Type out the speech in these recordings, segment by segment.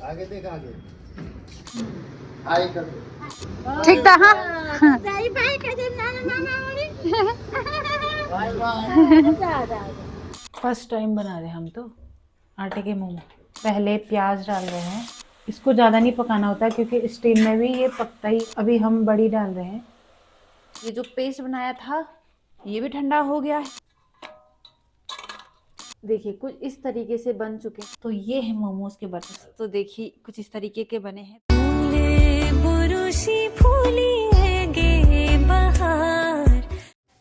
आगे देख आगे हाय कर ठीक था हाँ बाय बाय। फर्स्ट टाइम बना रहे हम तो आटे के मोमो। पहले प्याज डाल रहे हैं, इसको ज़्यादा नहीं पकाना होता क्योंकि स्टीम में भी ये पकता ही। अभी हम बड़ी डाल रहे हैं। ये जो पेस्ट बनाया था ये भी ठंडा हो गया है। देखिए कुछ इस तरीके से बन चुके हैं। तो ये है मोमोज के बर्तन। तो देखिए कुछ इस तरीके के बने हैं।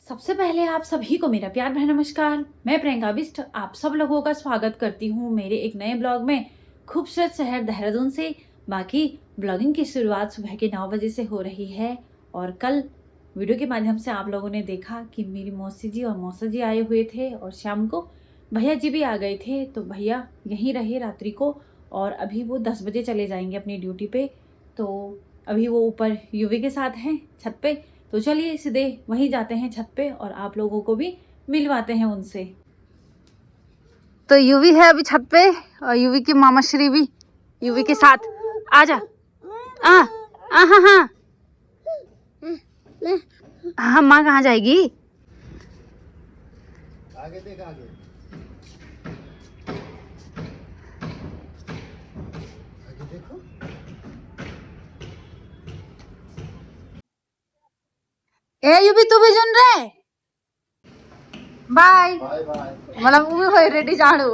सबसे पहले आप सभी को मेरा प्यार भरा नमस्कार। मैं प्रियंका बिष्ट आप सब लोगों का स्वागत करती हूँ मेरे एक नए ब्लॉग में खूबसूरत शहर देहरादून से। बाकी ब्लॉगिंग की शुरुआत सुबह के 9 बजे से हो रही है और कल वीडियो के माध्यम से आप लोगों ने देखा कि मेरी मौसी जी और मौसा जी आए हुए थे और शाम को भैया जी भी आ गए थे। तो भैया यहीं रहे रात्रि को और अभी वो 10 बजे चले जाएंगे अपनी ड्यूटी पे। तो अभी वो ऊपर यूवी के साथ हैं छत पे। तो चलिए सीधे वहीं जाते हैं छत पे और आप लोगों को भी मिलवाते हैं उनसे। तो यूवी है अभी छत पे और यूवी की मामा श्री भी यूवी के साथ। आजा आ आ हाँ हाँ हाँ माँ कहाँ जाएगी? आगे देख आगे आगे देखो ए यूवी तू भी सुन रहे? Bye bye bye. मतलब वो भी रेडी झाड़ू।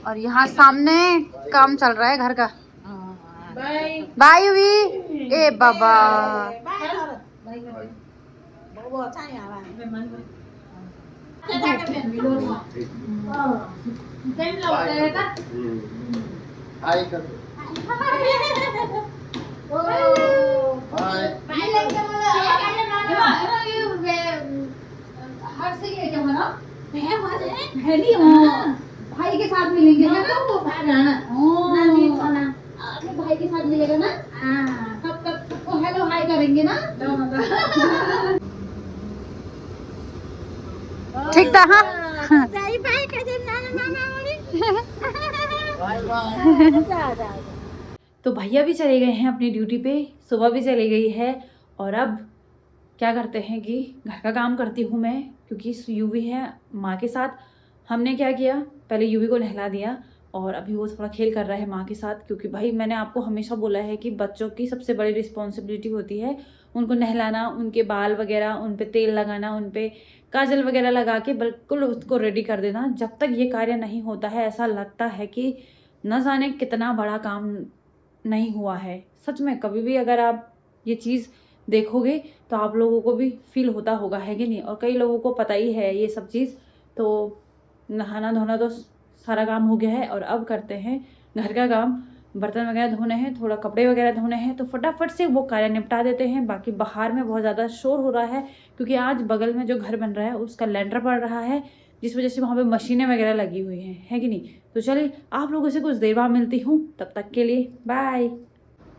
और यहाँ सामने काम चल रहा है घर का। बाय यूवी ए बाबा हाय कर बाय। भाई के साथ मिलेंगे ना भाई के साथ मिलेगा ना सबको हेलो हाय करेंगे ना। ठीक था हाँ बाय बाय। तो भैया भी चले गए हैं अपनी ड्यूटी पे, सुबह भी चली गई है। और अब क्या करते हैं कि घर का काम करती हूँ मैं क्योंकि यूवी है माँ के साथ। हमने क्या किया पहले यूवी को नहला दिया और अभी वो थोड़ा खेल कर रहा है माँ के साथ क्योंकि भाई मैंने आपको हमेशा बोला है कि बच्चों की सबसे बड़ी रिस्पॉन्सिबिलिटी होती है उनको नहलाना, उनके बाल वगैरह उन पे तेल लगाना, उन पे काजल वगैरह लगा के बिल्कुल उसको रेडी कर देना। जब तक ये कार्य नहीं होता है ऐसा लगता है कि न जाने कितना बड़ा काम नहीं हुआ है। सच में कभी भी अगर आप ये चीज़ देखोगे तो आप लोगों को भी फील होता होगा, है कि नहीं? और कई लोगों को पता ही है ये सब चीज़। तो नहाना धोना तो सारा काम हो गया है और अब करते हैं घर का काम। बर्तन वगैरह धोने हैं, थोड़ा कपड़े वगैरह धोने हैं, तो फटाफट से वो कार्य निपटा देते हैं। बाकी बाहर में बहुत ज़्यादा शोर हो रहा है क्योंकि आज बगल में जो घर बन रहा है उसका लेंटर पड़ रहा है जिस वजह से वहाँ पे मशीनें वगैरह लगी हुई हैं, है कि नहीं? तो चलिए आप लोगों से कुछ देर बाद मिलती हूँ, तब तक के लिए बाय।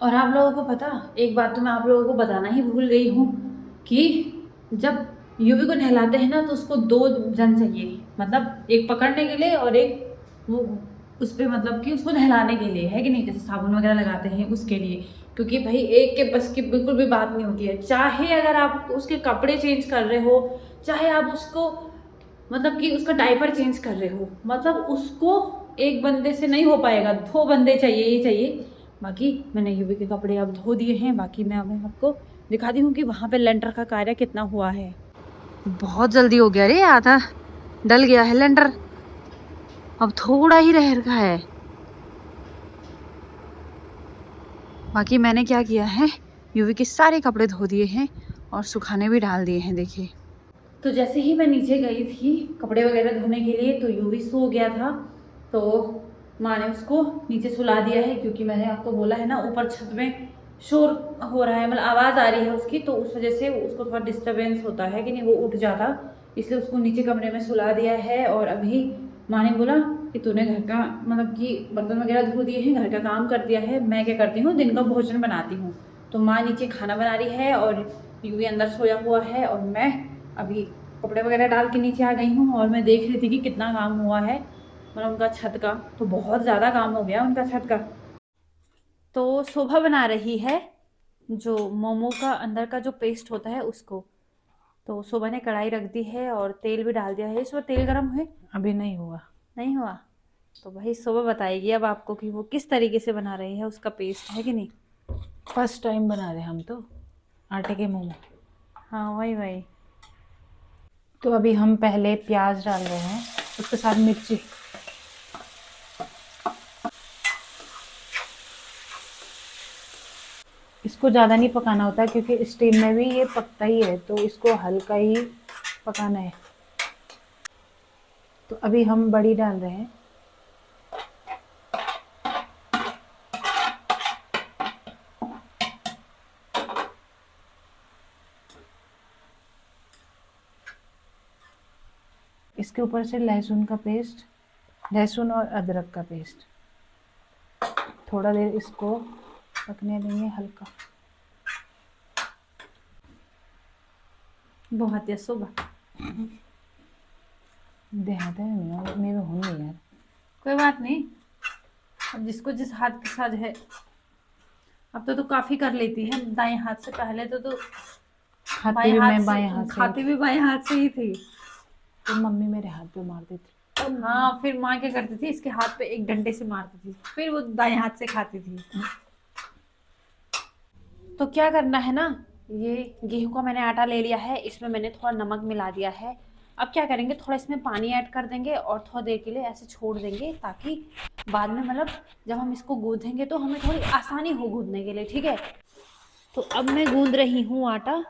और आप लोगों को पता एक बात तो मैं आप लोगों को बताना ही भूल गई हूँ कि जब यूवी को नहलाते हैं ना तो उसको 2 जन चाहिए, मतलब एक पकड़ने के लिए और एक वो उस पे मतलब कि उसको नहलाने के लिए, है कि नहीं? जैसे साबुन वगैरह लगाते हैं उसके लिए, क्योंकि भाई एक के बस की बिल्कुल भी बात नहीं होती है। चाहे अगर आप उसके कपड़े चेंज कर रहे हो, चाहे आप उसको मतलब कि उसका डायपर चेंज कर रहे हो, मतलब उसको एक बंदे से नहीं हो पाएगा, 2 बंदे चाहिए ही चाहिए। बाकी मैंने यूवी के कपड़े अब धो दिए हैं। बाकी मैं अब आपको दिखाती हूँ कि वहाँ पे लेंटर का कार्य कितना हुआ है। बहुत जल्दी हो गया रे, आधा डल गया है लेंटर, अब थोड़ा ही रह रखा है। बाकी मैंने क्या किया है यूवी के सारे कपड़े धो दिए हैं और सुखाने भी डाल दिए हैं। देखिए तो जैसे ही मैं नीचे गई थी कपड़े वगैरह धोने के लिए तो यूवी सो गया था। तो माँ ने उसको नीचे सुला दिया है क्योंकि मैंने आपको बोला है ना ऊपर छत में शोर हो रहा है, मतलब आवाज़ आ रही है उसकी, तो उस वजह से उसको थोड़ा डिस्टर्बेंस होता है कि नहीं, वो उठ जाता, इसलिए उसको नीचे कमरे में सुला दिया है। और अभी माँ ने बोला कि तूने घर का मतलब कि बर्तन वगैरह धो दिए हैं, घर का काम कर दिया है, मैं क्या करती हूँ दिन का भोजन बनाती हूँ। तो माँ नीचे खाना बना रही है और यूवी अंदर सोया हुआ है और मैं अभी कपड़े वगैरह डाल के नीचे आ गई हूँ और मैं देख रही थी कि कितना काम हुआ है। मतलब उनका छत का, तो बहुत ज़्यादा काम हो गया उनका छत का। तो शोभा बना रही है जो मोमो का अंदर का जो पेस्ट होता है उसको। तो शोभा ने कढ़ाई रख दी है और तेल भी डाल दिया है। इसमें तेल गर्म है? अभी नहीं हुआ। नहीं हुआ? तो भाई शोभा बताएगी अब आपको कि वो किस तरीके से बना रही है उसका पेस्ट, है कि नहीं? फर्स्ट टाइम बना रहे हम तो आटे के मोमो। हाँ वही वही। तो अभी हम पहले प्याज डाल रहे हैं, उसके साथ मिर्ची। इसको ज़्यादा नहीं पकाना होता क्योंकि स्टीम में भी ये पकता ही है, तो इसको हल्का ही पकाना है। तो अभी हम बड़ी डाल रहे हैं। इसके ऊपर से लहसुन का पेस्ट, लहसुन और अदरक का पेस्ट। थोड़ा देर इसको पकने देंगे हल्का। बहुत है शोभा। देहात है मेरे होंगे यार। कोई बात नहीं, अब जिसको जिस हाथ के साथ है। अब तो काफी कर लेती है दाएं हाथ से। पहले तो खाती भी मैं बाएं हाथ से, खाती भी बाएं हाथ से ही थी। तो मम्मी मेरे हाथ पे मार देती। हाँ, फिर माँ क्या करती थी, इसके हाथ पे एक डंडे से मारती थी, फिर वो दाएं हाथ से खाती थी। तो क्या करना है ना, ये गेहूं का मैंने आटा ले लिया है, इसमें मैंने थोड़ा नमक मिला दिया है। अब क्या करेंगे, थोड़ा इसमें पानी ऐड कर देंगे और थोड़ा देर के लिए ऐसे छोड़ देंगे, ताकि बाद में मतलब जब हम इसको गूंथेंगे तो हमें थोड़ी आसानी हो गूंथने के लिए, ठीक है। तो अब मैं गूंथ रही हूँ आटा।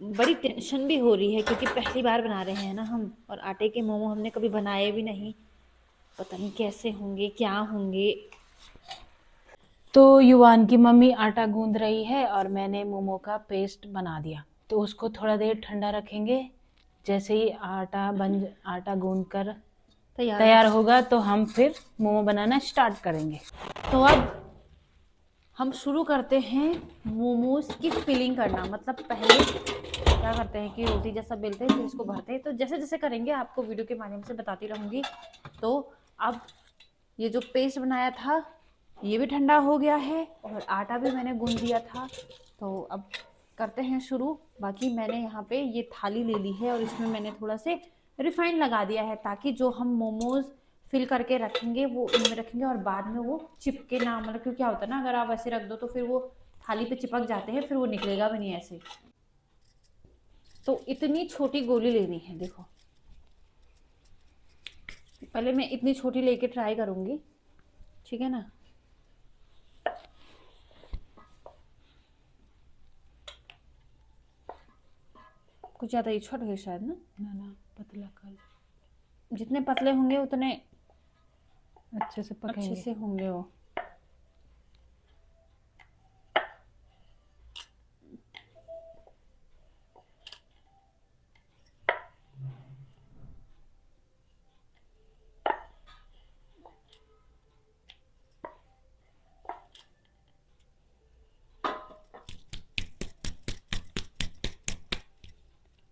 बड़ी टेंशन भी हो रही है क्योंकि पहली बार बना रहे हैं ना हम, और आटे के मोमो हमने कभी बनाए भी नहीं। पता नहीं कैसे होंगे, क्या होंगे। तो युवान की मम्मी आटा गूंद रही है और मैंने मोमो का पेस्ट बना दिया। तो उसको थोड़ा देर ठंडा रखेंगे। जैसे ही आटा गूंद कर तैयार होगा तो हम फिर मोमो बनाना स्टार्ट करेंगे। तो अब हम शुरू करते हैं मोमोज की फिलिंग करना। मतलब पहले क्या करते हैं कि रोटी जैसा बेलते हैं, फिर इसको भरते हैं। तो जैसे जैसे करेंगे आपको वीडियो के माध्यम से बताती रहूँगी। तो अब ये जो पेस्ट बनाया था ये भी ठंडा हो गया है और आटा भी मैंने गूंद दिया था। तो अब करते हैं शुरू। बाकी मैंने यहाँ पे ये थाली ले ली है और इसमें मैंने थोड़ा से रिफाइंड लगा दिया है, ताकि जो हम मोमोज फिल करके रखेंगे वो इनमें रखेंगे और बाद में वो चिपके ना। मतलब क्यों, क्या होता है ना, अगर आप ऐसे रख दो तो फिर वो थाली पे चिपक जाते हैं, फिर वो निकलेगा भी नहीं ऐसे। तो इतनी छोटी गोली लेनी है, देखो। पहले मैं इतनी छोटी लेके ट्राई करूंगी, ठीक है ना। कुछ ज़्यादा ही छोटा है शायद ना। ना पतला कर। जितने पतले होंगे उतने अच्छे से पकेंगे। अच्छे से होंगे वो।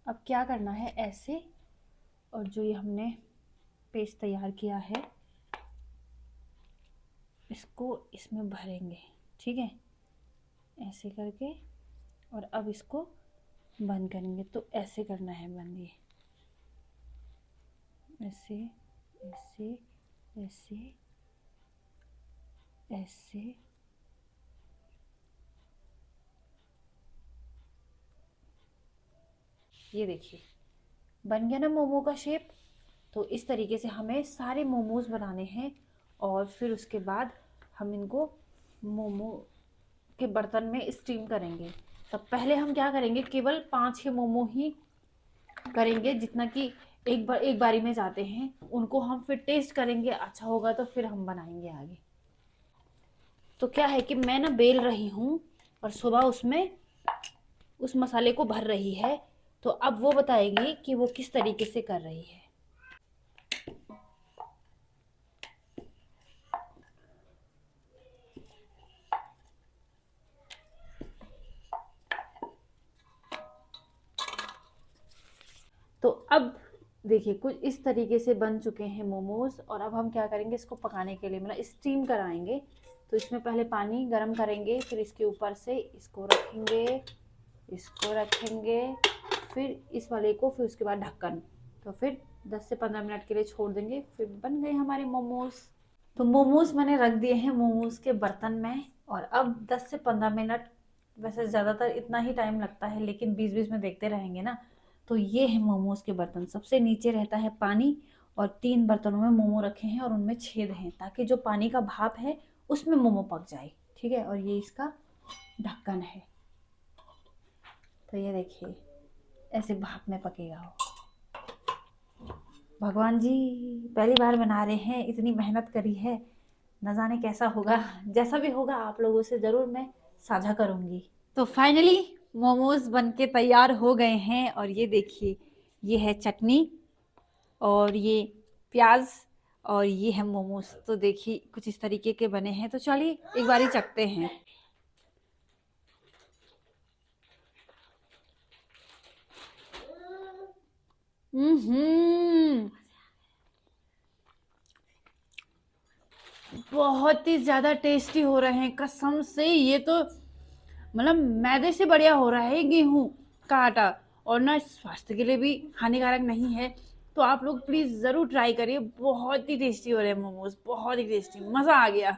अब क्या करना है, ऐसे, और जो ये हमने पेस्ट तैयार किया है इसको इसमें भरेंगे, ठीक है, ऐसे करके। और अब इसको बंद करेंगे। तो ऐसे करना है बंद, ये ऐसे ऐसे ऐसे ऐसे। ये देखिए बन गया ना मोमो का शेप। तो इस तरीके से हमें सारे मोमोज बनाने हैं और फिर उसके बाद हम इनको मोमो के बर्तन में स्टीम करेंगे। तब पहले हम क्या करेंगे, केवल 5-6 मोमो ही करेंगे, जितना कि एक बारी में जाते हैं। उनको हम फिर टेस्ट करेंगे, अच्छा होगा तो फिर हम बनाएंगे आगे। तो क्या है कि मैं ना बेल रही हूँ और सुबह उसमें उस मसाले को भर रही है। तो अब वो बताएगी कि वो किस तरीके से कर रही है। तो अब देखिए कुछ इस तरीके से बन चुके हैं मोमोज। और अब हम क्या करेंगे, इसको पकाने के लिए मतलब स्टीम कराएंगे। तो इसमें पहले पानी गरम करेंगे, फिर इसके ऊपर से इसको रखेंगे, फिर इस वाले को, फिर उसके बाद ढक्कन। तो फिर 10 से 15 मिनट के लिए छोड़ देंगे, फिर बन गए हमारे मोमोज। तो मोमोज मैंने रख दिए हैं मोमोज के बर्तन में। और अब 10 से 15 मिनट, वैसे ज़्यादातर इतना ही टाइम लगता है, लेकिन बीच बीच में देखते रहेंगे ना। तो ये है मोमोज के बर्तन। सबसे नीचे रहता है पानी, और 3 बर्तनों में मोमो रखे हैं और उनमें छेद हैं, ताकि जो पानी का भाप है उसमें मोमो पक जाए। ठीक है, और ये इसका ढक्कन है। तो ये देखिए ऐसे भाप में पकेगा वो। भगवान जी पहली बार बना रहे हैं, इतनी मेहनत करी है, न जाने कैसा होगा। जैसा भी होगा आप लोगों से ज़रूर मैं साझा करूँगी। तो फाइनली मोमोज बनके तैयार हो गए हैं। और ये देखिए, ये है चटनी और ये प्याज और ये है मोमोज। तो देखिए कुछ इस तरीके के बने हैं। तो चलिए एक बार ही चखते हैं। बहुत ही ज़्यादा टेस्टी हो रहे हैं कसम से। ये तो मतलब मैदे से बढ़िया हो रहा है गेहूं का आटा, और ना स्वास्थ्य के लिए भी हानिकारक नहीं है। तो आप लोग प्लीज़ ज़रूर ट्राई करिए। बहुत ही टेस्टी हो रहे हैं मोमोज, बहुत ही टेस्टी, मज़ा आ गया।